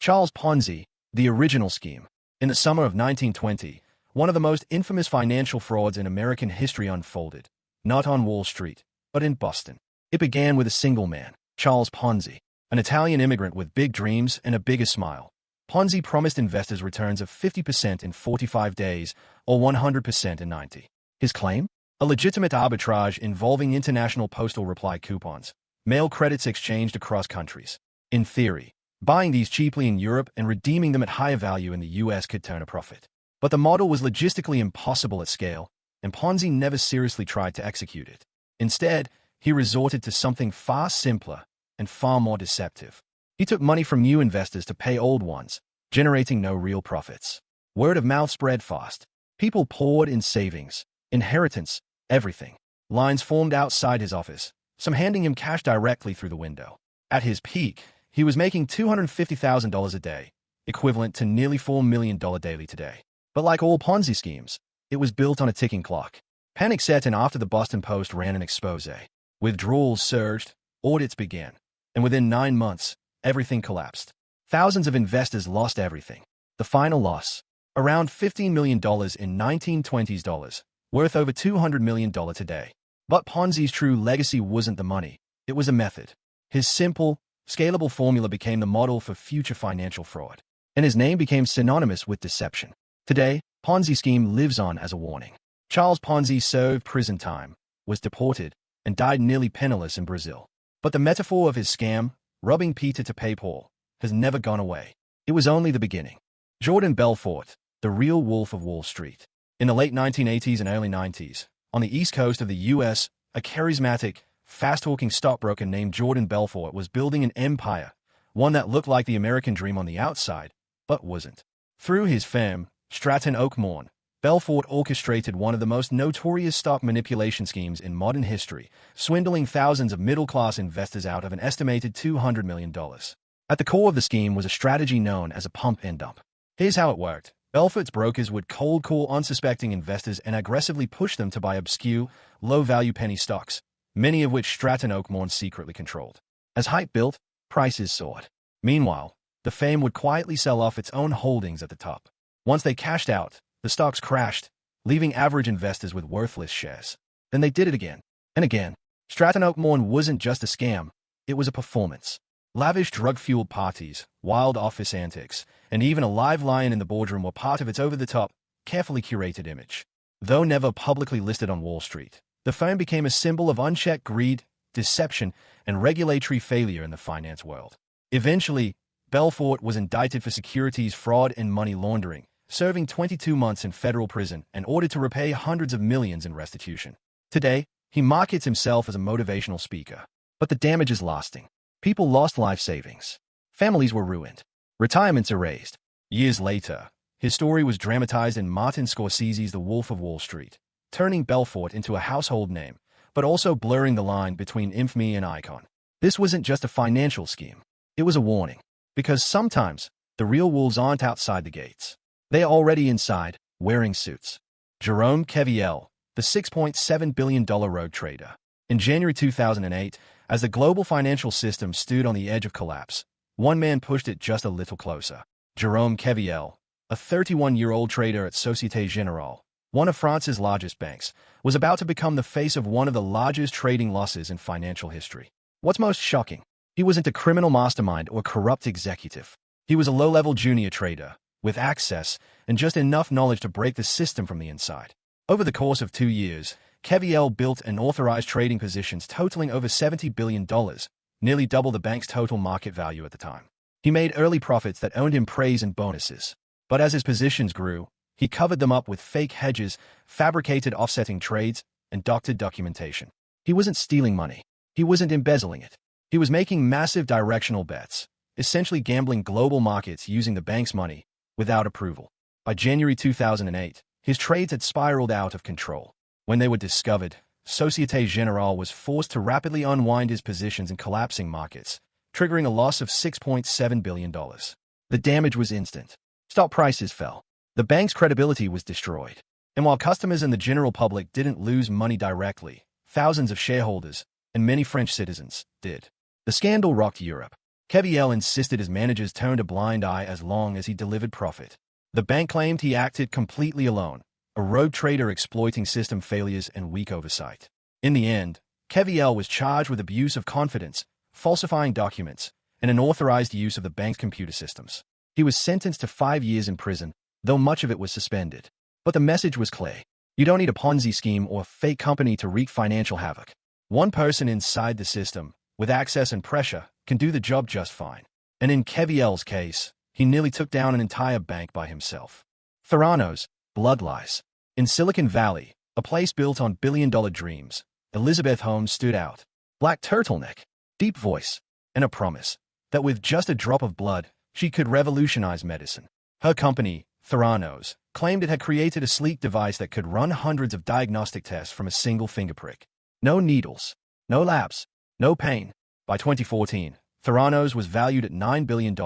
Charles Ponzi, the original scheme. In the summer of 1920, one of the most infamous financial frauds in American history unfolded, not on Wall Street, but in Boston. It began with a single man, Charles Ponzi, an Italian immigrant with big dreams and a bigger smile. Ponzi promised investors returns of 50% in 45 days or 100% in 90. His claim? A legitimate arbitrage involving international postal reply coupons, mail credits exchanged across countries. In theory, buying these cheaply in Europe and redeeming them at higher value in the US could turn a profit. But the model was logistically impossible at scale, and Ponzi never seriously tried to execute it. Instead, he resorted to something far simpler and far more deceptive. He took money from new investors to pay old ones, generating no real profits. Word of mouth spread fast. People poured in savings, inheritance, everything. Lines formed outside his office, some handing him cash directly through the window. At his peak, he was making $250,000 a day, equivalent to nearly $4 million daily today. But like all Ponzi schemes, it was built on a ticking clock. Panic set in after the Boston Post ran an expose. Withdrawals surged, audits began, and within 9 months, everything collapsed. Thousands of investors lost everything. The final loss, around $15 million in 1920s dollars, worth over $200 million today. But Ponzi's true legacy wasn't the money, it was a method. His simple, scalable formula became the model for future financial fraud, and his name became synonymous with deception. Today, Ponzi scheme lives on as a warning. Charles Ponzi served prison time, was deported, and died nearly penniless in Brazil. But the metaphor of his scam, robbing Peter to pay Paul, has never gone away. It was only the beginning. Jordan Belfort, the real wolf of Wall Street. In the late 1980s and early 90s, on the east coast of the US, a charismatic, fast-talking stockbroker named Jordan Belfort was building an empire, one that looked like the American dream on the outside, but wasn't. Through his firm, Stratton Oakmorn, Belfort orchestrated one of the most notorious stock manipulation schemes in modern history, swindling thousands of middle-class investors out of an estimated $200 million. At the core of the scheme was a strategy known as a pump and dump. Here's how it worked. Belfort's brokers would cold call unsuspecting investors and aggressively push them to buy obscure, low-value penny stocks, many of which Stratton Oakmorn secretly controlled. As hype built, prices soared. Meanwhile, the firm would quietly sell off its own holdings at the top. Once they cashed out, the stocks crashed, leaving average investors with worthless shares. Then they did it again and again. Stratton Oakmorn wasn't just a scam, it was a performance. Lavish drug-fueled parties, wild office antics, and even a live lion in the boardroom were part of its over-the-top, carefully curated image. Though never publicly listed on Wall Street, the firm became a symbol of unchecked greed, deception, and regulatory failure in the finance world. Eventually, Belfort was indicted for securities fraud and money laundering, serving 22 months in federal prison and ordered to repay hundreds of millions in restitution. Today, he markets himself as a motivational speaker. But the damage is lasting. People lost life savings. Families were ruined. Retirements erased. Years later, his story was dramatized in Martin Scorsese's The Wolf of Wall Street, turning Belfort into a household name, but also blurring the line between infamy and icon. This wasn't just a financial scheme. It was a warning. Because sometimes, the real wolves aren't outside the gates. They are already inside, wearing suits. Jérôme Kerviel, the $6.7 billion rogue trader. In January 2008, as the global financial system stood on the edge of collapse, one man pushed it just a little closer. Jérôme Kerviel, a 31-year-old trader at Société Générale, one of France's largest banks, was about to become the face of one of the largest trading losses in financial history. What's most shocking? He wasn't a criminal mastermind or corrupt executive. He was a low-level junior trader, with access and just enough knowledge to break the system from the inside. Over the course of 2 years, Kerviel built and authorized trading positions totaling over $70 billion, nearly double the bank's total market value at the time. He made early profits that earned him praise and bonuses. But as his positions grew, he covered them up with fake hedges, fabricated offsetting trades, and doctored documentation. He wasn't stealing money. He wasn't embezzling it. He was making massive directional bets, essentially gambling global markets using the bank's money, without approval. By January 2008, his trades had spiraled out of control. When they were discovered, Société Générale was forced to rapidly unwind his positions in collapsing markets, triggering a loss of $6.7 billion. The damage was instant. Stock prices fell. The bank's credibility was destroyed. And while customers and the general public didn't lose money directly, thousands of shareholders, and many French citizens, did. The scandal rocked Europe. Kerviel insisted his managers turned a blind eye as long as he delivered profit. The bank claimed he acted completely alone, a rogue trader exploiting system failures and weak oversight. In the end, Kerviel was charged with abuse of confidence, falsifying documents, and unauthorized use of the bank's computer systems. He was sentenced to 5 years in prison, though much of it was suspended. But the message was clear. You don't need a Ponzi scheme or a fake company to wreak financial havoc. One person inside the system, with access and pressure, can do the job just fine. And in Kerviel's case, he nearly took down an entire bank by himself. Theranos, blood lies. In Silicon Valley, a place built on billion-dollar dreams, Elizabeth Holmes stood out. Black turtleneck, deep voice, and a promise that with just a drop of blood, she could revolutionize medicine. Her company, Theranos, claimed it had created a sleek device that could run hundreds of diagnostic tests from a single finger prick. No needles, no labs, no pain. By 2014, Theranos was valued at $9 billion,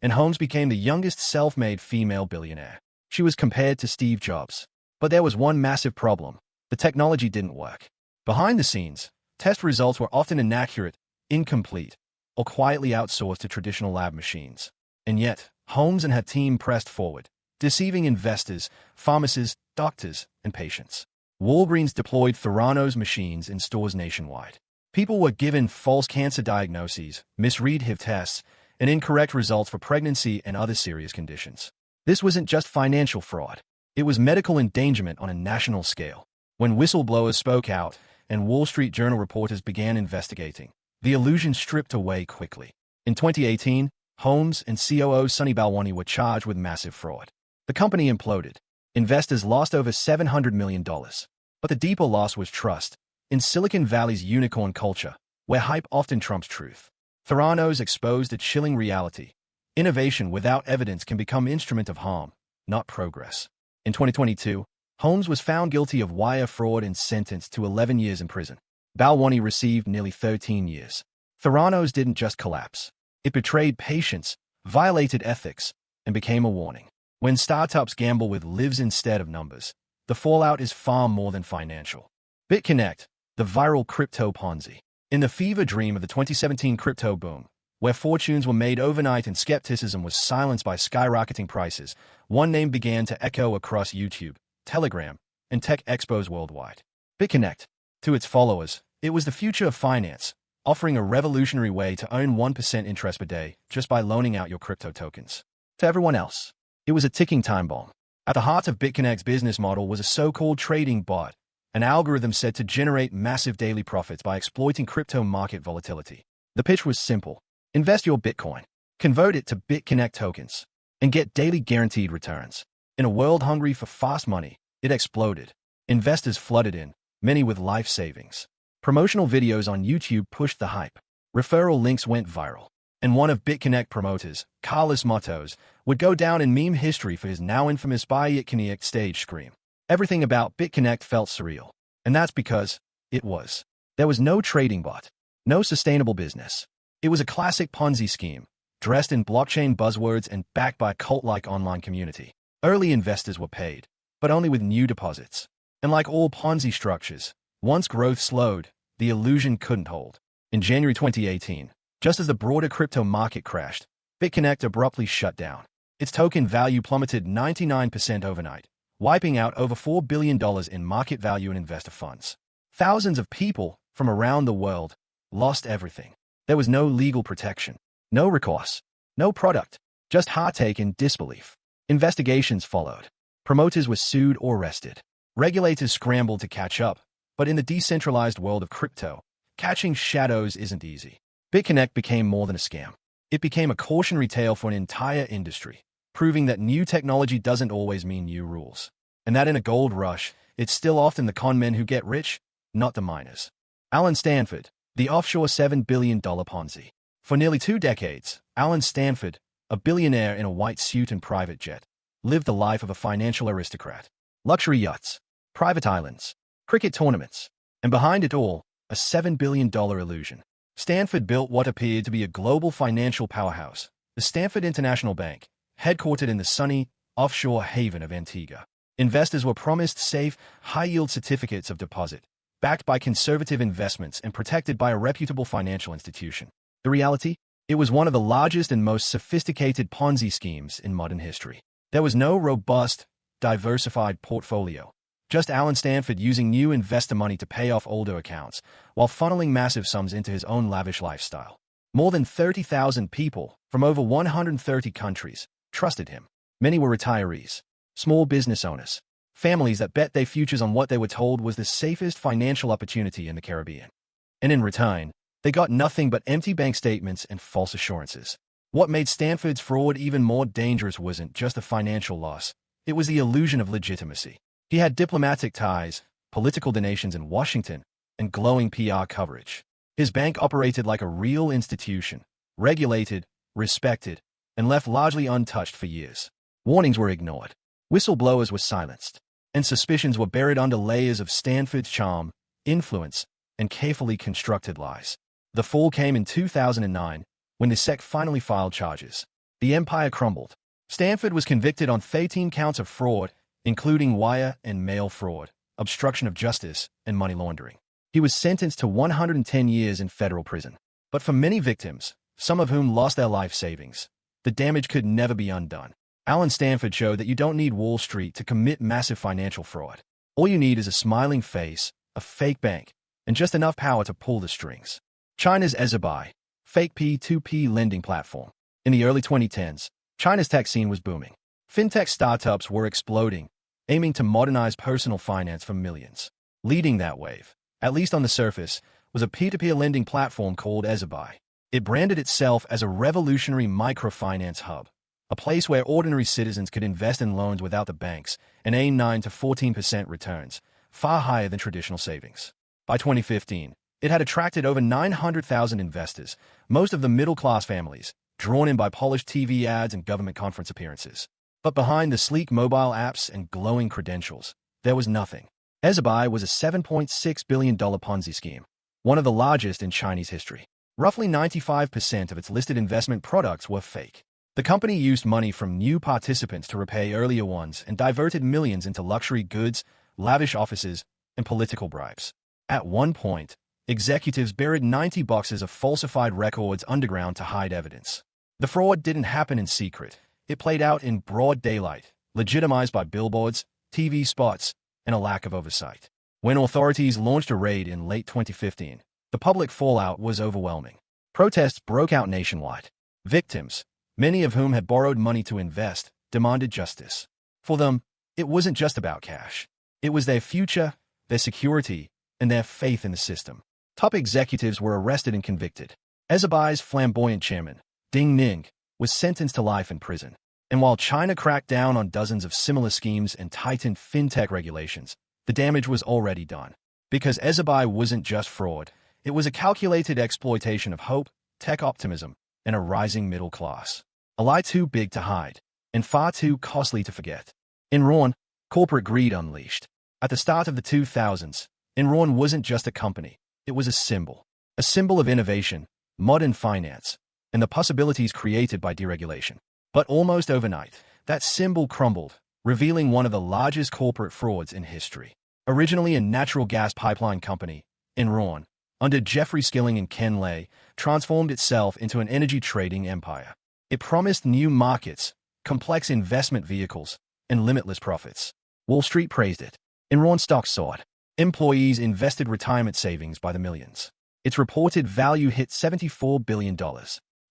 and Holmes became the youngest self-made female billionaire. She was compared to Steve Jobs. But there was one massive problem. The technology didn't work. Behind the scenes, test results were often inaccurate, incomplete, or quietly outsourced to traditional lab machines. And yet, Holmes and her team pressed forward, deceiving investors, pharmacists, doctors, and patients. Walgreens deployed Theranos machines in stores nationwide. People were given false cancer diagnoses, misread HIV tests, and incorrect results for pregnancy and other serious conditions. This wasn't just financial fraud. It was medical endangerment on a national scale. When whistleblowers spoke out and Wall Street Journal reporters began investigating, the illusion stripped away quickly. In 2018, Holmes and COO Sunny Balwani were charged with massive fraud. The company imploded. Investors lost over $700 million. But the deeper loss was trust. In Silicon Valley's unicorn culture, where hype often trumps truth, Theranos exposed a chilling reality. Innovation without evidence can become an instrument of harm, not progress. In 2022, Holmes was found guilty of wire fraud and sentenced to 11 years in prison. Balwani received nearly 13 years. Theranos didn't just collapse. It betrayed patience, violated ethics, and became a warning. When startups gamble with lives instead of numbers, the fallout is far more than financial. Bitconnect, the viral crypto Ponzi. In the fever dream of the 2017 crypto boom, where fortunes were made overnight and skepticism was silenced by skyrocketing prices, one name began to echo across YouTube, Telegram, and tech expos worldwide. Bitconnect. To its followers, it was the future of finance, offering a revolutionary way to earn 1% interest per day just by loaning out your crypto tokens. To everyone else, it was a ticking time bomb. At the heart of Bitconnect's business model was a so-called trading bot, an algorithm said to generate massive daily profits by exploiting crypto market volatility. The pitch was simple. Invest your Bitcoin, convert it to Bitconnect tokens, and get daily guaranteed returns. In a world hungry for fast money, it exploded. Investors flooded in, many with life savings. Promotional videos on YouTube pushed the hype. Referral links went viral. And one of Bitconnect promoters, Carlos Matos, would go down in meme history for his now infamous Bitconnect stage scream. Everything about Bitconnect felt surreal. And that's because it was. There was no trading bot, no sustainable business. It was a classic Ponzi scheme, dressed in blockchain buzzwords and backed by a cult-like online community. Early investors were paid, but only with new deposits. And like all Ponzi structures, once growth slowed, the illusion couldn't hold. In January 2018, just as the broader crypto market crashed, Bitconnect abruptly shut down. Its token value plummeted 99% overnight, wiping out over $4 billion in market value in investor funds. Thousands of people from around the world lost everything. There was no legal protection, no recourse, no product, just heartache and disbelief. Investigations followed. Promoters were sued or arrested. Regulators scrambled to catch up, but in the decentralized world of crypto, catching shadows isn't easy. Bitconnect became more than a scam. It became a cautionary tale for an entire industry, proving that new technology doesn't always mean new rules. And that in a gold rush, it's still often the con men who get rich, not the miners. Alan Stanford, the offshore $7 billion Ponzi. For nearly 2 decades, Alan Stanford, a billionaire in a white suit and private jet, lived the life of a financial aristocrat. Luxury yachts, private islands, cricket tournaments, and behind it all, a $7 billion illusion. Stanford built what appeared to be a global financial powerhouse, the Stanford International Bank, headquartered in the sunny, offshore haven of Antigua. Investors were promised safe, high-yield certificates of deposit, backed by conservative investments and protected by a reputable financial institution. The reality? It was one of the largest and most sophisticated Ponzi schemes in modern history. There was no robust, diversified portfolio. Just Alan Stanford using new investor money to pay off older accounts, while funneling massive sums into his own lavish lifestyle. More than 30,000 people, from over 130 countries, trusted him. Many were retirees, small business owners, families that bet their futures on what they were told was the safest financial opportunity in the Caribbean. And in return, they got nothing but empty bank statements and false assurances. What made Stanford's fraud even more dangerous wasn't just the financial loss, it was the illusion of legitimacy. He had diplomatic ties, political donations in Washington, and glowing PR coverage. His bank operated like a real institution, regulated, respected, and left largely untouched for years. Warnings were ignored. Whistleblowers were silenced, and suspicions were buried under layers of Stanford's charm, influence, and carefully constructed lies. The fall came in 2009, when the SEC finally filed charges. The empire crumbled. Stanford was convicted on 13 counts of fraud, including wire and mail fraud, obstruction of justice, and money laundering. He was sentenced to 110 years in federal prison. But for many victims, some of whom lost their life savings, the damage could never be undone. Alan Stanford showed that you don't need Wall Street to commit massive financial fraud. All you need is a smiling face, a fake bank, and just enough power to pull the strings. China's Ezbuy, fake P2P lending platform. In the early 2010s, China's tech scene was booming. Fintech startups were exploding, aiming to modernize personal finance for millions. Leading that wave, at least on the surface, was a peer-to-peer lending platform called Ezbuy. It branded itself as a revolutionary microfinance hub, a place where ordinary citizens could invest in loans without the banks and aim 9 to 14% returns, far higher than traditional savings. By 2015, it had attracted over 900,000 investors, most of them middle-class families, drawn in by polished TV ads and government conference appearances. But behind the sleek mobile apps and glowing credentials, there was nothing. Ezbuy was a $7.6 billion Ponzi scheme, one of the largest in Chinese history. Roughly 95% of its listed investment products were fake. The company used money from new participants to repay earlier ones and diverted millions into luxury goods, lavish offices, and political bribes. At one point, executives buried 90 boxes of falsified records underground to hide evidence. The fraud didn't happen in secret. It played out in broad daylight, legitimized by billboards, TV spots, and a lack of oversight. When authorities launched a raid in late 2015, the public fallout was overwhelming. Protests broke out nationwide. Victims, many of whom had borrowed money to invest, demanded justice. For them, it wasn't just about cash. It was their future, their security, and their faith in the system. Top executives were arrested and convicted. Ezbuy's flamboyant chairman, Ding Ning, was sentenced to life in prison. And while China cracked down on dozens of similar schemes and tightened fintech regulations, the damage was already done. Because Ezbuy wasn't just fraud, it was a calculated exploitation of hope, tech optimism, and a rising middle class. A lie too big to hide, and far too costly to forget. Enron, corporate greed unleashed. At the start of the 2000s, Enron wasn't just a company, it was a symbol of innovation, modern finance, and the possibilities created by deregulation. But almost overnight, that symbol crumbled, revealing one of the largest corporate frauds in history. Originally a natural gas pipeline company, Enron, under Jeffrey Skilling and Ken Lay, transformed itself into an energy trading empire. It promised new markets, complex investment vehicles, and limitless profits. Wall Street praised it. Enron stock soared. Employees invested retirement savings by the millions. Its reported value hit $74 billion.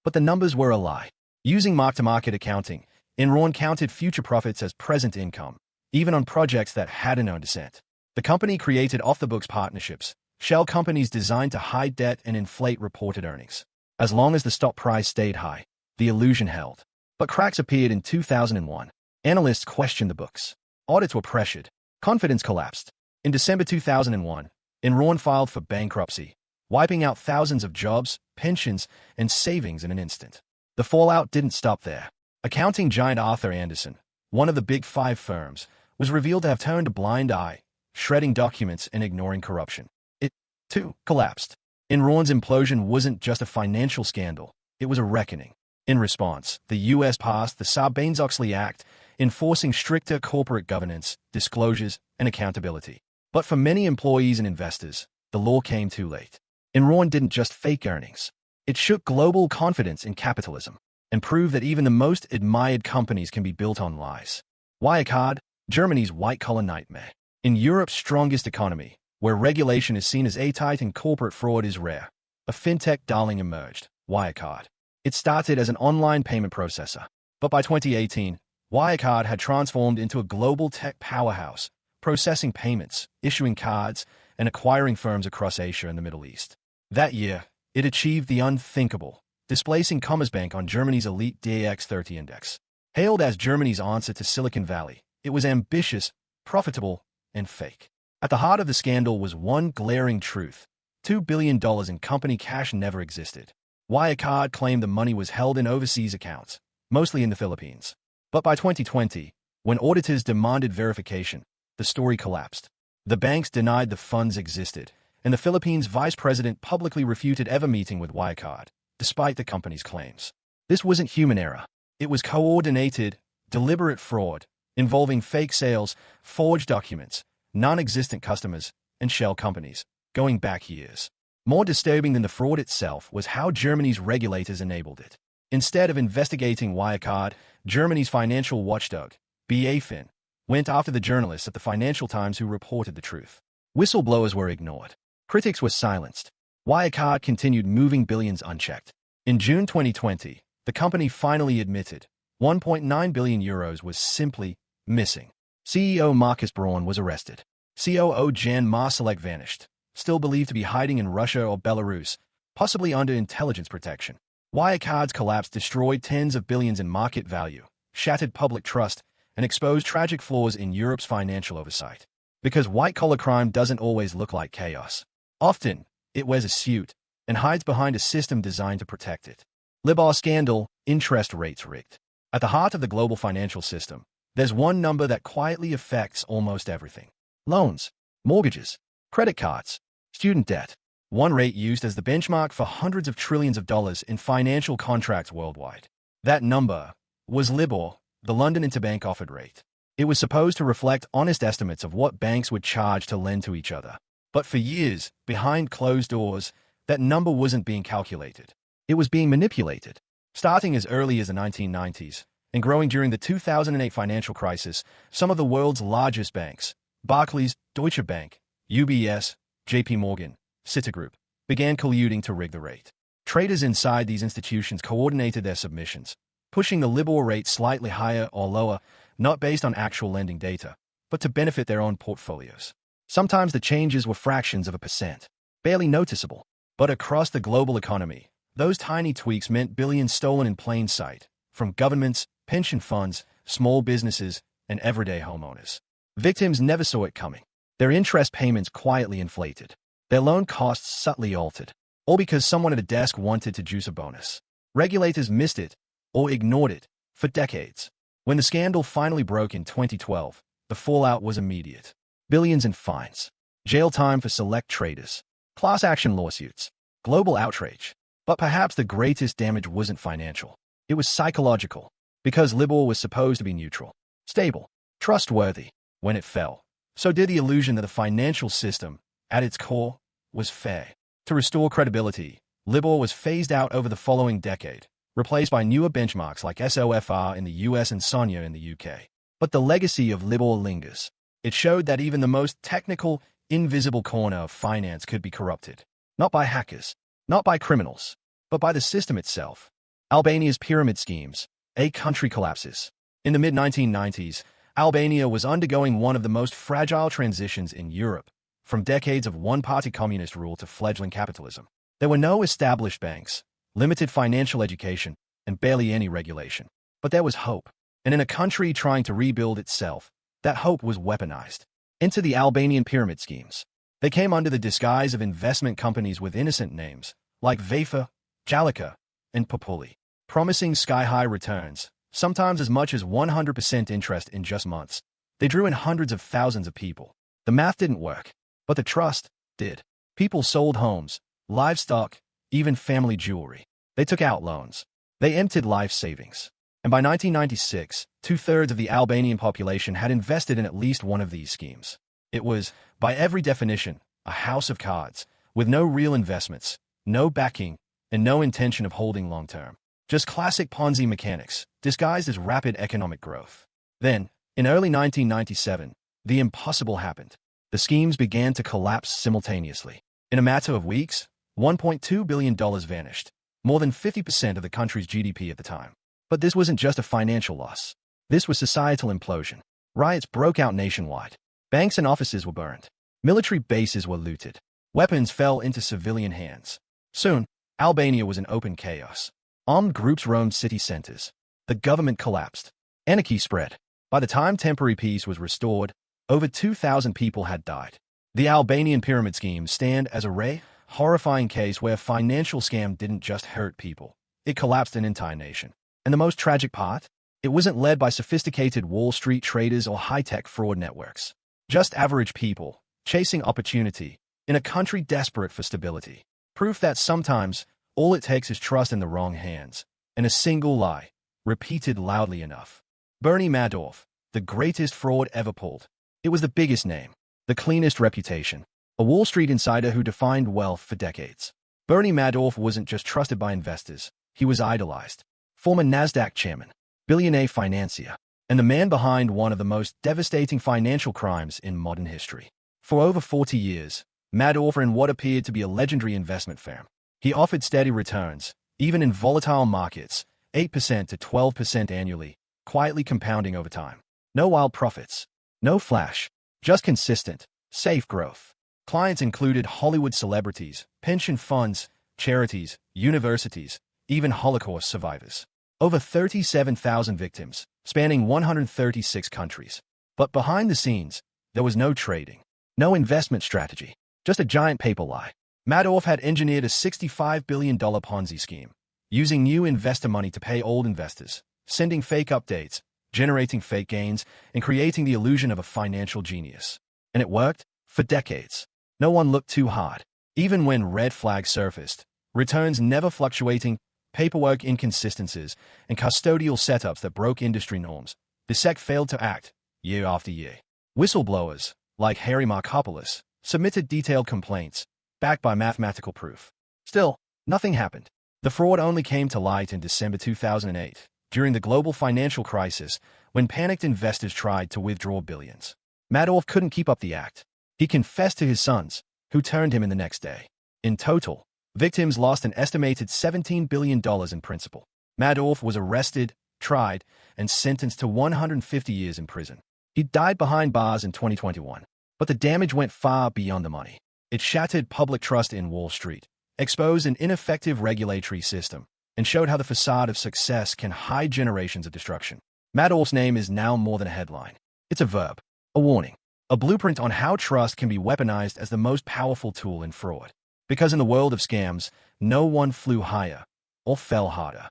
But the numbers were a lie. Using mark-to-market accounting, Enron counted future profits as present income, even on projects that hadn't earned a cent. The company created off-the-books partnerships, shell companies designed to hide debt and inflate reported earnings. As long as the stock price stayed high, the illusion held. But cracks appeared in 2001. Analysts questioned the books. Audits were pressured. Confidence collapsed. In December 2001, Enron filed for bankruptcy, wiping out thousands of jobs, pensions, and savings in an instant. The fallout didn't stop there. Accounting giant Arthur Andersen, one of the big five firms, was revealed to have turned a blind eye, shredding documents and ignoring corruption. It, too, collapsed. Enron's implosion wasn't just a financial scandal, it was a reckoning. In response, the U.S. passed the Sarbanes-Oxley Act, enforcing stricter corporate governance, disclosures, and accountability. But for many employees and investors, the law came too late. Enron didn't just fake earnings. It shook global confidence in capitalism and proved that even the most admired companies can be built on lies. Wirecard, Germany's white-collar nightmare. In Europe's strongest economy, where regulation is seen as airtight and corporate fraud is rare, a fintech darling emerged, Wirecard. It started as an online payment processor, but by 2018, Wirecard had transformed into a global tech powerhouse, processing payments, issuing cards, and acquiring firms across Asia and the Middle East. That year, it achieved the unthinkable, displacing Commerzbank on Germany's elite DAX 30 index. Hailed as Germany's answer to Silicon Valley, it was ambitious, profitable, and fake. At the heart of the scandal was one glaring truth: $2 billion in company cash never existed. Wirecard claimed the money was held in overseas accounts, mostly in the Philippines. But by 2020, when auditors demanded verification, the story collapsed. The banks denied the funds existed, and the Philippines vice president publicly refuted ever meeting with Wirecard, despite the company's claims. This wasn't human error. It was coordinated, deliberate fraud, involving fake sales, forged documents, non-existent customers, and shell companies, going back years. More disturbing than the fraud itself was how Germany's regulators enabled it. Instead of investigating Wirecard, Germany's financial watchdog, BaFin, went after the journalists at the Financial Times who reported the truth. Whistleblowers were ignored. Critics were silenced. Wirecard continued moving billions unchecked. In June 2020, the company finally admitted 1.9 billion euros was simply missing. CEO Markus Braun was arrested. COO Jan Marsalek vanished, still believed to be hiding in Russia or Belarus, possibly under intelligence protection. Wirecard's collapse destroyed tens of billions in market value, shattered public trust, and exposed tragic flaws in Europe's financial oversight. Because white-collar crime doesn't always look like chaos. Often, it wears a suit and hides behind a system designed to protect it. Libor scandal, interest rates rigged. At the heart of the global financial system, there's one number that quietly affects almost everything. Loans, mortgages, credit cards, student debt. One rate used as the benchmark for hundreds of trillions of dollars in financial contracts worldwide. That number was Libor, the London Interbank Offered Rate. It was supposed to reflect honest estimates of what banks would charge to lend to each other. But for years, behind closed doors, that number wasn't being calculated. It was being manipulated. Starting as early as the 1990s and growing during the 2008 financial crisis, some of the world's largest banks, Barclays, Deutsche Bank, UBS, JP Morgan, Citigroup, began colluding to rig the rate. Traders inside these institutions coordinated their submissions, pushing the Libor rate slightly higher or lower, not based on actual lending data, but to benefit their own portfolios. Sometimes the changes were fractions of a percent, barely noticeable. But across the global economy, those tiny tweaks meant billions stolen in plain sight, from governments, pension funds, small businesses, and everyday homeowners. Victims never saw it coming. Their interest payments quietly inflated. Their loan costs subtly altered, all because someone at a desk wanted to juice a bonus. Regulators missed it, or ignored it, for decades. When the scandal finally broke in 2012, the fallout was immediate. Billions in fines, jail time for select traders, class action lawsuits, global outrage. But perhaps the greatest damage wasn't financial. It was psychological, because Libor was supposed to be neutral, stable, trustworthy. When it fell, so did the illusion that the financial system, at its core, was fair. To restore credibility, Libor was phased out over the following decade, replaced by newer benchmarks like SOFR in the US and SONIA in the UK. But the legacy of Libor lingers. It showed that even the most technical, invisible corner of finance could be corrupted. Not by hackers, not by criminals, but by the system itself. Albania's pyramid schemes. A country collapses. In the mid-1990s, Albania was undergoing one of the most fragile transitions in Europe, from decades of one-party communist rule to fledgling capitalism. There were no established banks, limited financial education, and barely any regulation. But there was hope. And in a country trying to rebuild itself, that hope was weaponized. Enter the Albanian pyramid schemes. They came under the disguise of investment companies with innocent names, like Vefa, Jalika, and Populi, promising sky-high returns, sometimes as much as 100% interest in just months. They drew in hundreds of thousands of people. The math didn't work, but the trust did. People sold homes, livestock, even family jewelry. They took out loans. They emptied life savings. And by 1996, two-thirds of the Albanian population had invested in at least one of these schemes. It was, by every definition, a house of cards, with no real investments, no backing, and no intention of holding long-term. Just classic Ponzi mechanics, disguised as rapid economic growth. Then, in early 1997, the impossible happened. The schemes began to collapse simultaneously. In a matter of weeks, $1.2 billion vanished, more than 50% of the country's GDP at the time. But this wasn't just a financial loss. This was societal implosion. Riots broke out nationwide. Banks and offices were burned. Military bases were looted. Weapons fell into civilian hands. Soon, Albania was in open chaos. Armed groups roamed city centers. The government collapsed. Anarchy spread. By the time temporary peace was restored, over 2,000 people had died. The Albanian pyramid scheme stand as a horrifying case where financial scam didn't just hurt people. It collapsed an entire nation. And the most tragic part? It wasn't led by sophisticated Wall Street traders or high-tech fraud networks. Just average people, chasing opportunity, in a country desperate for stability. Proof that sometimes, all it takes is trust in the wrong hands, and a single lie, repeated loudly enough. Bernie Madoff, the greatest fraud ever pulled. It was the biggest name, the cleanest reputation, a Wall Street insider who defined wealth for decades. Bernie Madoff wasn't just trusted by investors, he was idolized. Former NASDAQ chairman, billionaire financier, and the man behind one of the most devastating financial crimes in modern history. For over 40 years, Madoff ran what appeared to be a legendary investment firm. He offered steady returns, even in volatile markets, 8% to 12% annually, quietly compounding over time. No wild profits, no flash, just consistent, safe growth. Clients included Hollywood celebrities, pension funds, charities, universities, even Holocaust survivors. Over 37,000 victims, spanning 136 countries. But behind the scenes, there was no trading, no investment strategy, just a giant paper lie. Madoff had engineered a $65 billion Ponzi scheme, using new investor money to pay old investors, sending fake updates, generating fake gains, and creating the illusion of a financial genius. And it worked for decades. No one looked too hard. Even when red flags surfaced, returns never fluctuating, paperwork inconsistencies, and custodial setups that broke industry norms, the SEC failed to act, year after year. Whistleblowers, like Harry Markopoulos, submitted detailed complaints, backed by mathematical proof. Still, nothing happened. The fraud only came to light in December 2008, during the global financial crisis, when panicked investors tried to withdraw billions. Madoff couldn't keep up the act. He confessed to his sons, who turned him in the next day. In total, victims lost an estimated $17 billion in principal. Madoff was arrested, tried, and sentenced to 150 years in prison. He died behind bars in 2021. But the damage went far beyond the money. It shattered public trust in Wall Street, exposed an ineffective regulatory system, and showed how the facade of success can hide generations of destruction. Madoff's name is now more than a headline. It's a verb, a warning, a blueprint on how trust can be weaponized as the most powerful tool in fraud. Because in the world of scams, no one flew higher or fell harder.